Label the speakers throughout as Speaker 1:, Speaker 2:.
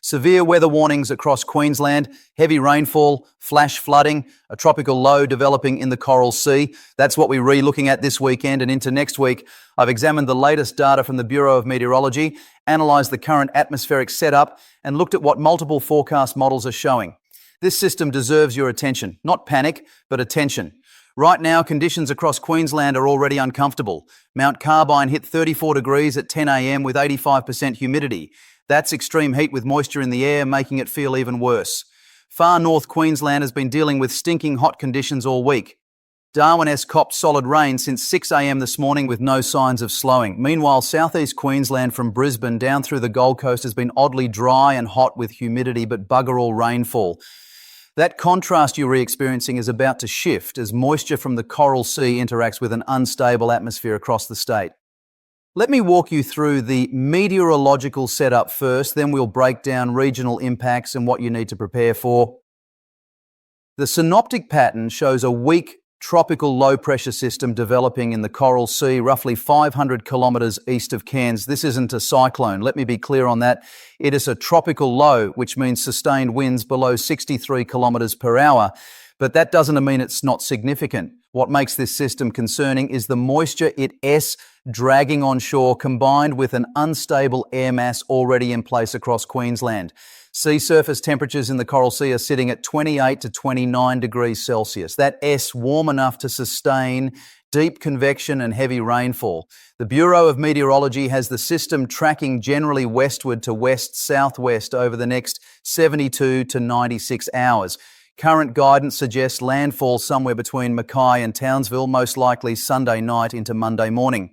Speaker 1: Severe weather warnings across Queensland, heavy rainfall, flash flooding, a tropical low developing in the Coral Sea. That's what we're re-looking at this weekend and into next week. I've examined the latest data from the Bureau of Meteorology, analysed the current atmospheric setup, and looked at what multiple forecast models are showing. This system deserves your attention. Not panic, but attention. Right now, conditions across Queensland are already uncomfortable. Mount Carbine hit 34 degrees at 10 a.m. with 85% humidity. That's extreme heat with moisture in the air, making it feel even worse. Far north Queensland has been dealing with stinking hot conditions all week. Darwin has copped solid rain since 6 a.m. this morning with no signs of slowing. Meanwhile, southeast Queensland from Brisbane down through the Gold Coast has been oddly dry and hot with humidity, but bugger all rainfall. That contrast you're experiencing is about to shift as moisture from the Coral Sea interacts with an unstable atmosphere across the state. Let me walk you through the meteorological setup first, then we'll break down regional impacts and what you need to prepare for. The synoptic pattern shows a weak tropical low-pressure system developing in the Coral Sea, roughly 500 kilometres east of Cairns. This isn't a cyclone. Let me be clear on that. It is a tropical low, which means sustained winds below 63 kilometres per hour. But that doesn't mean it's not significant. What makes this system concerning is the moisture it dragging on shore combined with an unstable air mass already in place across Queensland. Sea surface temperatures in the Coral Sea are sitting at 28 to 29 degrees Celsius. That warm enough to sustain deep convection and heavy rainfall. The Bureau of Meteorology has the system tracking generally westward to west-southwest over the next 72 to 96 hours. Current guidance suggests landfall somewhere between Mackay and Townsville, most likely Sunday night into Monday morning.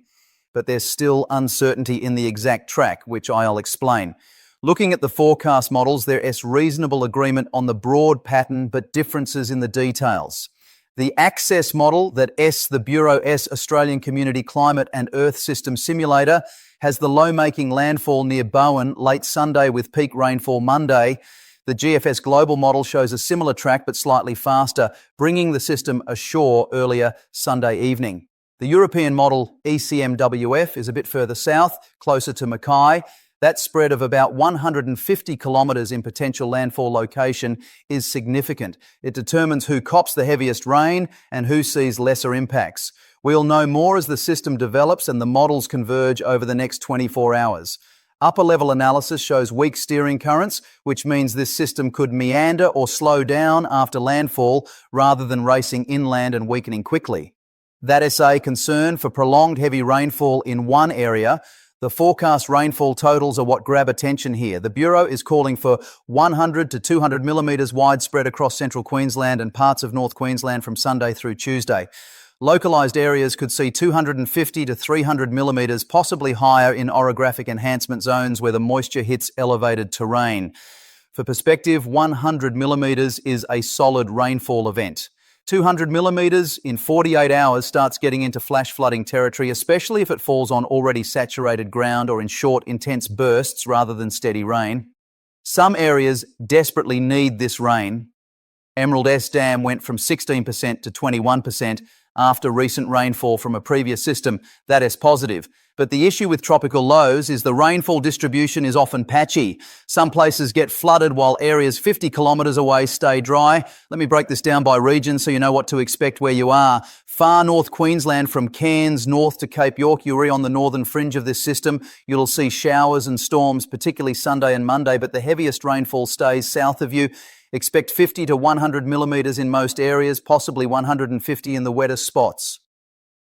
Speaker 1: But there's still uncertainty in the exact track, which I'll explain. Looking at the forecast models, there is reasonable agreement on the broad pattern, but differences in the details. The Access model that the Bureau Australian Community Climate and Earth System Simulator has the low making landfall near Bowen late Sunday with peak rainfall Monday. The GFS Global model shows a similar track but slightly faster, bringing the system ashore earlier Sunday evening. The European model ECMWF is a bit further south, closer to Mackay. That spread of about 150 kilometres in potential landfall location is significant. It determines who cops the heaviest rain and who sees lesser impacts. We'll know more as the system develops and the models converge over the next 24 hours. Upper-level analysis shows weak steering currents, which means this system could meander or slow down after landfall rather than racing inland and weakening quickly. That is a concern for prolonged heavy rainfall in one area. The forecast rainfall totals are what grab attention here. The Bureau is calling for 100 to 200 millimetres widespread across central Queensland and parts of North Queensland from Sunday through Tuesday. Localised areas could see 250 to 300 millimetres, possibly higher in orographic enhancement zones where the moisture hits elevated terrain. For perspective, 100 millimetres is a solid rainfall event. 200 millimetres in 48 hours starts getting into flash flooding territory, especially if it falls on already saturated ground or in short, intense bursts rather than steady rain. Some areas desperately need this rain. Emerald Dam went from 16% to 21%. After recent rainfall from a previous system. That is positive. But the issue with tropical lows is the rainfall distribution is often patchy. Some places get flooded while areas 50 kilometres away stay dry. Let me break this down by region so you know what to expect where you are. Far north Queensland from Cairns north to Cape York, you're on the northern fringe of this system. You'll see showers and storms, particularly Sunday and Monday, but the heaviest rainfall stays south of you. Expect 50 to 100 millimetres in most areas, possibly 150 in the wettest spots.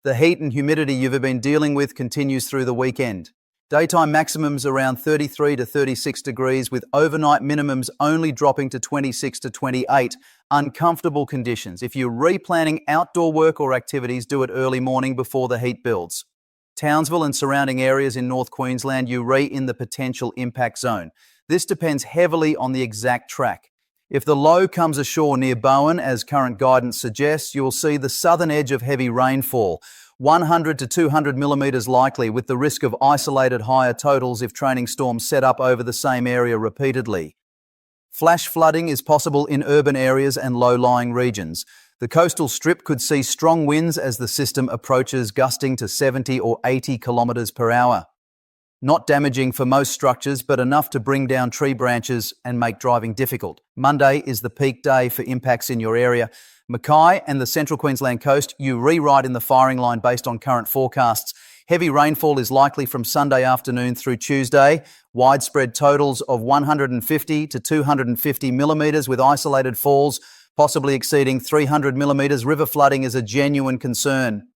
Speaker 1: The heat and humidity you've been dealing with continues through the weekend. Daytime maximums around 33 to 36 degrees with overnight minimums only dropping to 26 to 28. Uncomfortable conditions. If you're replanning outdoor work or activities, do it early morning before the heat builds. Townsville and surrounding areas in North Queensland, you're in the potential impact zone. This depends heavily on the exact track. If the low comes ashore near Bowen, as current guidance suggests, you'll see the southern edge of heavy rainfall, 100 to 200 millimetres likely, with the risk of isolated higher totals if training storms set up over the same area repeatedly. Flash flooding is possible in urban areas and low-lying regions. The coastal strip could see strong winds as the system approaches, gusting to 70 or 80 kilometres per hour. Not damaging for most structures, but enough to bring down tree branches and make driving difficult. Monday is the peak day for impacts in your area. Mackay and the central Queensland coast, you rewrite in the firing line based on current forecasts. Heavy rainfall is likely from Sunday afternoon through Tuesday. Widespread totals of 150 to 250 millimetres with isolated falls, possibly exceeding 300 millimetres. River flooding is a genuine concern.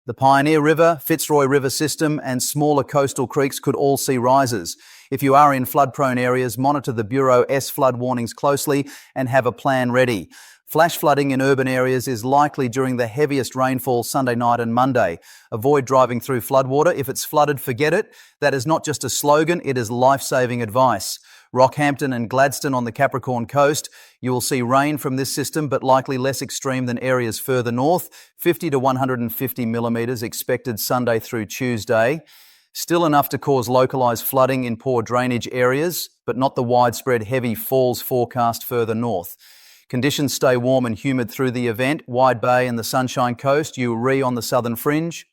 Speaker 1: The Pioneer River, Fitzroy River system and smaller coastal creeks could all see rises. If you are in flood-prone areas, monitor the Bureau S flood warnings closely and have a plan ready. Flash flooding in urban areas is likely during the heaviest rainfall Sunday night and Monday. Avoid driving through floodwater. If it's flooded, forget it. That is not just a slogan, it is life-saving advice. Rockhampton and Gladstone on the Capricorn coast. You will see rain from this system, but likely less extreme than areas further north. 50 to 150 millimetres expected Sunday through Tuesday. Still enough to cause localised flooding in poor drainage areas, but not the widespread heavy falls forecast further north. Conditions stay warm and humid through the event. Wide Bay and the Sunshine Coast, you on the southern fringe.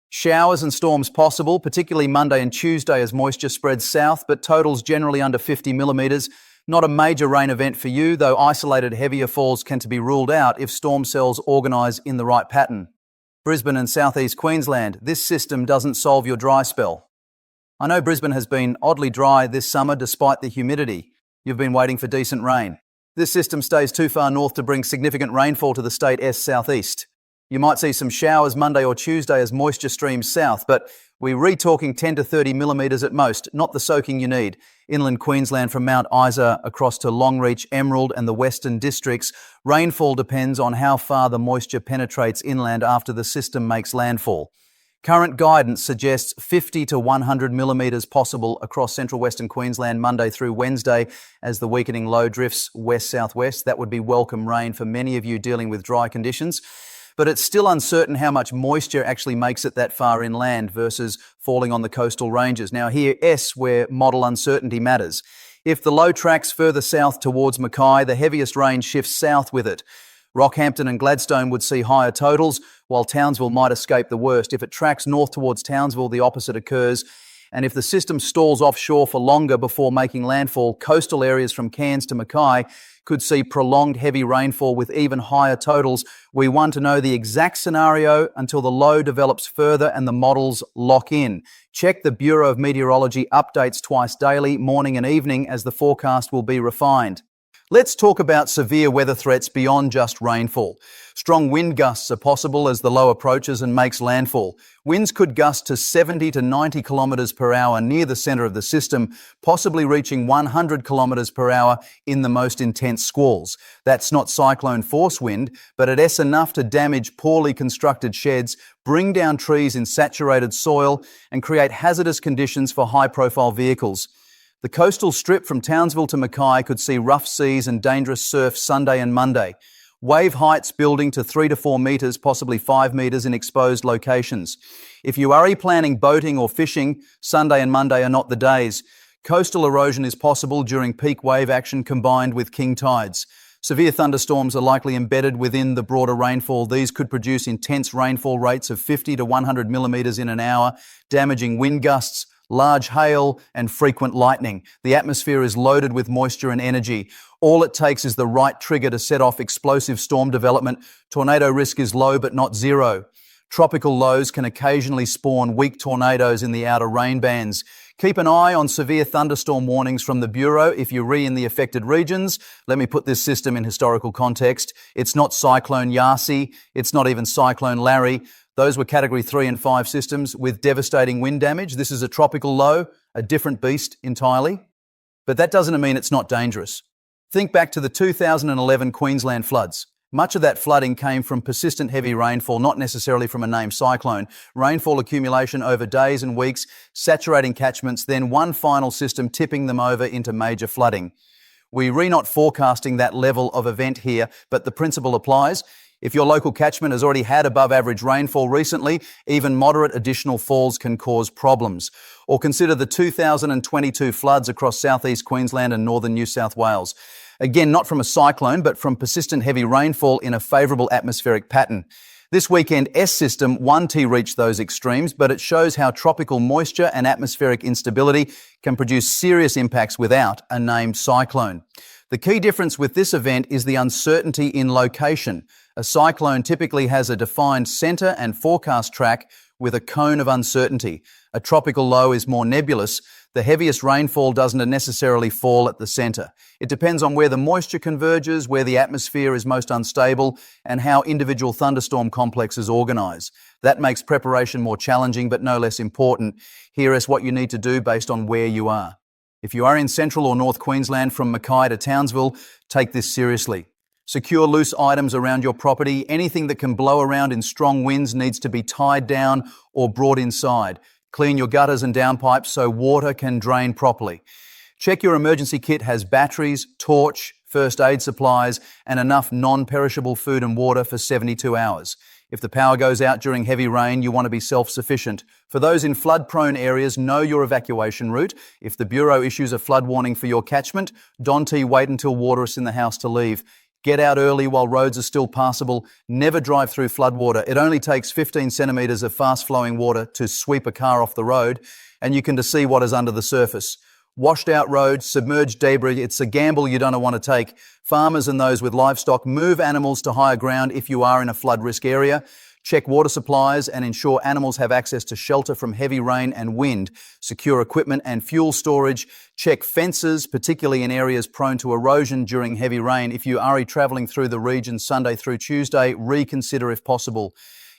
Speaker 1: Showers and storms possible, particularly Monday and Tuesday as moisture spreads south, but totals generally under 50 millimetres. Not a major rain event for you, though isolated heavier falls can be ruled out if storm cells organise in the right pattern. Brisbane and southeast Queensland, this system doesn't solve your dry spell. I know Brisbane has been oddly dry this summer despite the humidity. You've been waiting for decent rain. This system stays too far north to bring significant rainfall to the state southeast. You might see some showers Monday or Tuesday as moisture streams south, but we're re-talking 10 to 30 millimetres at most, not the soaking you need. Inland Queensland from Mount Isa across to Longreach, Emerald and the western districts, rainfall depends on how far the moisture penetrates inland after the system makes landfall. Current guidance suggests 50 to 100 millimetres possible across central western Queensland Monday through Wednesday as the weakening low drifts west-southwest. That would be welcome rain for many of you dealing with dry conditions. But it's still uncertain how much moisture actually makes it that far inland versus falling on the coastal ranges. Now here, where model uncertainty matters. If the low tracks further south towards Mackay, the heaviest rain shifts south with it. Rockhampton and Gladstone would see higher totals, while Townsville might escape the worst. If it tracks north towards Townsville, the opposite occurs. And if the system stalls offshore for longer before making landfall, coastal areas from Cairns to Mackay could see prolonged heavy rainfall with even higher totals. We want to know the exact scenario until the low develops further and the models lock in. Check the Bureau of Meteorology updates twice daily, morning and evening, as the forecast will be refined. Let's talk about severe weather threats beyond just rainfall. Strong wind gusts are possible as the low approaches and makes landfall. Winds could gust to 70 to 90 kilometres per hour near the centre of the system, possibly reaching 100 kilometres per hour in the most intense squalls. That's not cyclone force wind, but it's enough to damage poorly constructed sheds, bring down trees in saturated soil, and create hazardous conditions for high-profile vehicles. The coastal strip from Townsville to Mackay could see rough seas and dangerous surf Sunday and Monday. Wave heights building to 3 to 4 metres, possibly 5 metres in exposed locations. If you are planning boating or fishing, Sunday and Monday are not the days. Coastal erosion is possible during peak wave action combined with king tides. Severe thunderstorms are likely embedded within the broader rainfall. These could produce intense rainfall rates of 50 to 100 millimetres in an hour, damaging wind gusts, large hail and frequent lightning. The atmosphere is loaded with moisture and energy. All it takes is the right trigger to set off explosive storm development. Tornado risk is low but not zero. Tropical lows can occasionally spawn weak tornadoes in the outer rain bands. Keep an eye on severe thunderstorm warnings from the Bureau if you're in the affected regions. Let me put this system in historical context. It's not Cyclone Yasi. It's not even Cyclone Larry. Those were Category 3 and 5 systems with devastating wind damage. This is a tropical low, a different beast entirely. But that doesn't mean it's not dangerous. Think back to the 2011 Queensland floods. Much of that flooding came from persistent heavy rainfall, not necessarily from a named cyclone. Rainfall accumulation over days and weeks, saturating catchments, then one final system tipping them over into major flooding. We're not forecasting that level of event here, but the principle applies. If your local catchment has already had above average rainfall recently, even moderate additional falls can cause problems. Or consider the 2022 floods across southeast Queensland and northern New South Wales. Again, not from a cyclone, but from persistent heavy rainfall in a favourable atmospheric pattern. This weekend, S system 1T reached those extremes, but it shows how tropical moisture and atmospheric instability can produce serious impacts without a named cyclone. The key difference with this event is the uncertainty in location. A cyclone typically has a defined centre and forecast track with a cone of uncertainty. A tropical low is more nebulous. The heaviest rainfall doesn't necessarily fall at the centre. It depends on where the moisture converges, where the atmosphere is most unstable, and how individual thunderstorm complexes organise. That makes preparation more challenging, but no less important. Here is what you need to do based on where you are. If you are in central or north Queensland from Mackay to Townsville, take this seriously. Secure loose items around your property. Anything that can blow around in strong winds needs to be tied down or brought inside. Clean your gutters and downpipes so water can drain properly. Check your emergency kit has batteries, torch, first aid supplies, and enough non-perishable food and water for 72 hours. If the power goes out during heavy rain, you want to be self-sufficient. For those in flood-prone areas, know your evacuation route. If the Bureau issues a flood warning for your catchment, don't wait until water is in the house to leave. Get out early while roads are still passable. Never drive through floodwater. It only takes 15 centimetres of fast-flowing water to sweep a car off the road, and you can see what is under the surface. Washed out roads, submerged debris, it's a gamble you don't want to take. Farmers and those with livestock, move animals to higher ground if you are in a flood risk area. Check water supplies and ensure animals have access to shelter from heavy rain and wind. Secure equipment and fuel storage. Check fences, particularly in areas prone to erosion during heavy rain. If you are travelling through the region Sunday through Tuesday, reconsider if possible.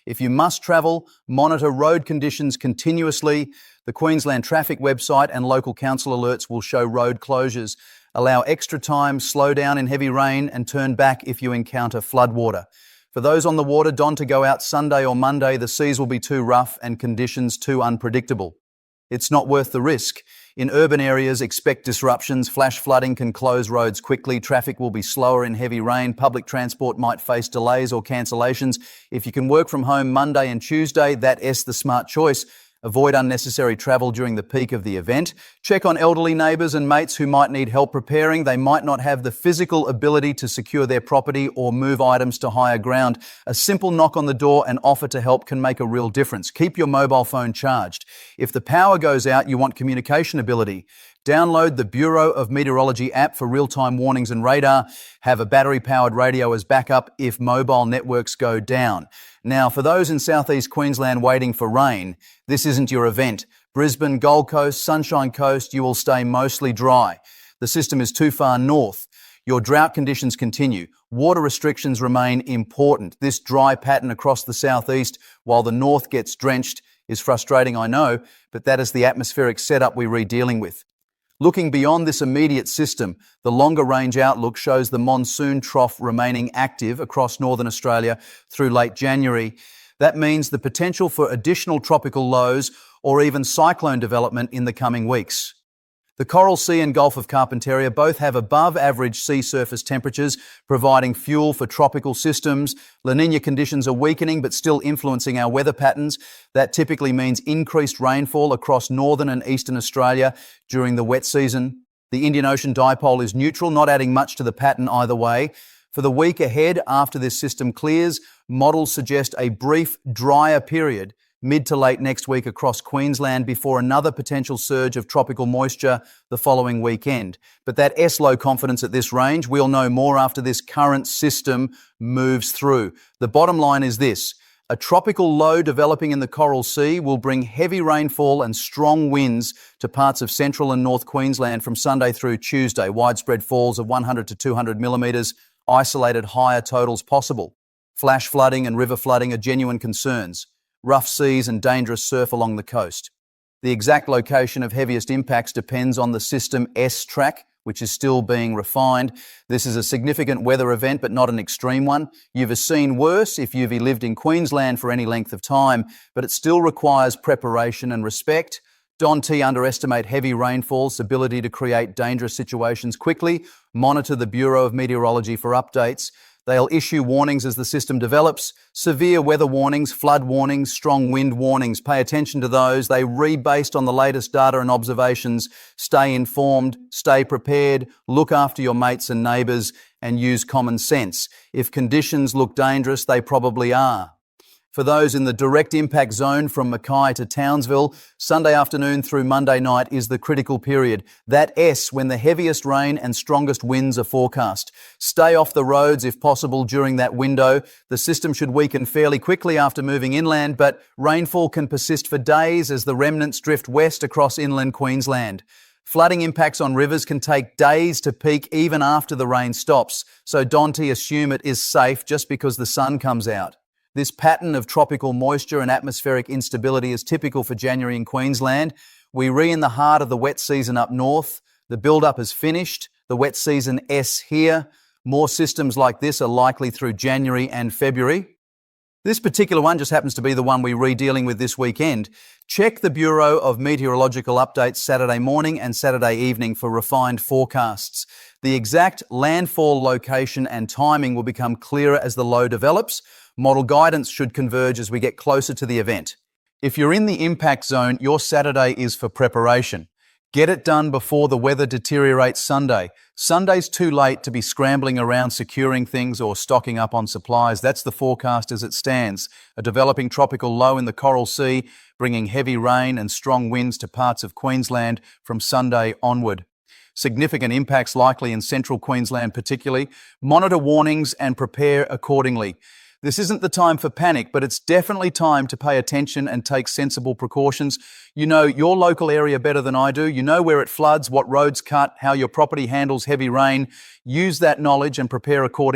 Speaker 1: If you must travel, monitor road conditions continuously. The Queensland Traffic website and local council alerts will show road closures. Allow extra time, slow down in heavy rain and turn back if you encounter floodwater. For those on the water, don't go out Sunday or Monday. The seas will be too rough and conditions too unpredictable. It's not worth the risk. In urban areas, expect disruptions. Flash flooding can close roads quickly. Traffic will be slower in heavy rain. Public transport might face delays or cancellations. If you can work from home Monday and Tuesday, that's the smart choice. Avoid unnecessary travel during the peak of the event. Check on elderly neighbours and mates who might need help preparing. They might not have the physical ability to secure their property or move items to higher ground. A simple knock on the door and offer to help can make a real difference. Keep your mobile phone charged. If the power goes out, you want communication ability. Download the Bureau of Meteorology app for real-time warnings and radar. Have a battery-powered radio as backup if mobile networks go down. Now, for those in southeast Queensland waiting for rain, this isn't your event. Brisbane, Gold Coast, Sunshine Coast, you will stay mostly dry. The system is too far north. Your drought conditions continue. Water restrictions remain important. This dry pattern across the southeast, while the north gets drenched, is frustrating, I know, but that is the atmospheric setup we're dealing with. Looking beyond this immediate system, the longer range outlook shows the monsoon trough remaining active across northern Australia through late January. That means the potential for additional tropical lows or even cyclone development in the coming weeks. The Coral Sea and Gulf of Carpentaria both have above average sea surface temperatures, providing fuel for tropical systems. La Niña conditions are weakening but still influencing our weather patterns. That typically means increased rainfall across northern and eastern Australia during the wet season. The Indian Ocean dipole is neutral, not adding much to the pattern either way. For the week ahead, after this system clears, models suggest a brief, drier period mid to late next week across Queensland before another potential surge of tropical moisture the following weekend. But that S-low confidence at this range, we'll know more after this current system moves through. The bottom line is this: a tropical low developing in the Coral Sea will bring heavy rainfall and strong winds to parts of central and north Queensland from Sunday through Tuesday. Widespread falls of 100 to 200 millimetres, isolated higher totals possible. Flash flooding and river flooding are genuine concerns. Rough seas and dangerous surf along the coast. The exact location of heaviest impacts depends on the system S track, which is still being refined. This is a significant weather event, but not an extreme one. You've seen worse if you've lived in Queensland for any length of time, but it still requires preparation and respect. Don't underestimate heavy rainfall's ability to create dangerous situations quickly. Monitor the Bureau of Meteorology for updates. They'll issue warnings as the system develops. Severe weather warnings, flood warnings, strong wind warnings. Pay attention to those. They read based on the latest data and observations. Stay informed, stay prepared, look after your mates and neighbours, and use common sense. If conditions look dangerous, they probably are. For those in the direct impact zone from Mackay to Townsville, Sunday afternoon through Monday night is the critical period. That S when the heaviest rain and strongest winds are forecast. Stay off the roads if possible during that window. The system should weaken fairly quickly after moving inland, but rainfall can persist for days as the remnants drift west across inland Queensland. Flooding impacts on rivers can take days to peak even after the rain stops, so don't assume it is safe just because the sun comes out. This pattern of tropical moisture and atmospheric instability is typical for January in Queensland. We're in the heart of the wet season up north. The build-up is finished. The wet season S here. More systems like this are likely through January and February. This particular one just happens to be the one we're dealing with this weekend. Check the Bureau of Meteorological Updates Saturday morning and Saturday evening for refined forecasts. The exact landfall location and timing will become clearer as the low develops. Model guidance should converge as we get closer to the event. If you're in the impact zone, your Saturday is for preparation. Get it done before the weather deteriorates Sunday. Sunday's too late to be scrambling around securing things or stocking up on supplies. That's the forecast as it stands. A developing tropical low in the Coral Sea, bringing heavy rain and strong winds to parts of Queensland from Sunday onward. Significant impacts likely in central Queensland particularly. Monitor warnings and prepare accordingly. This isn't the time for panic, but it's definitely time to pay attention and take sensible precautions. You know your local area better than I do. You know where it floods, what roads cut, how your property handles heavy rain. Use that knowledge and prepare accordingly.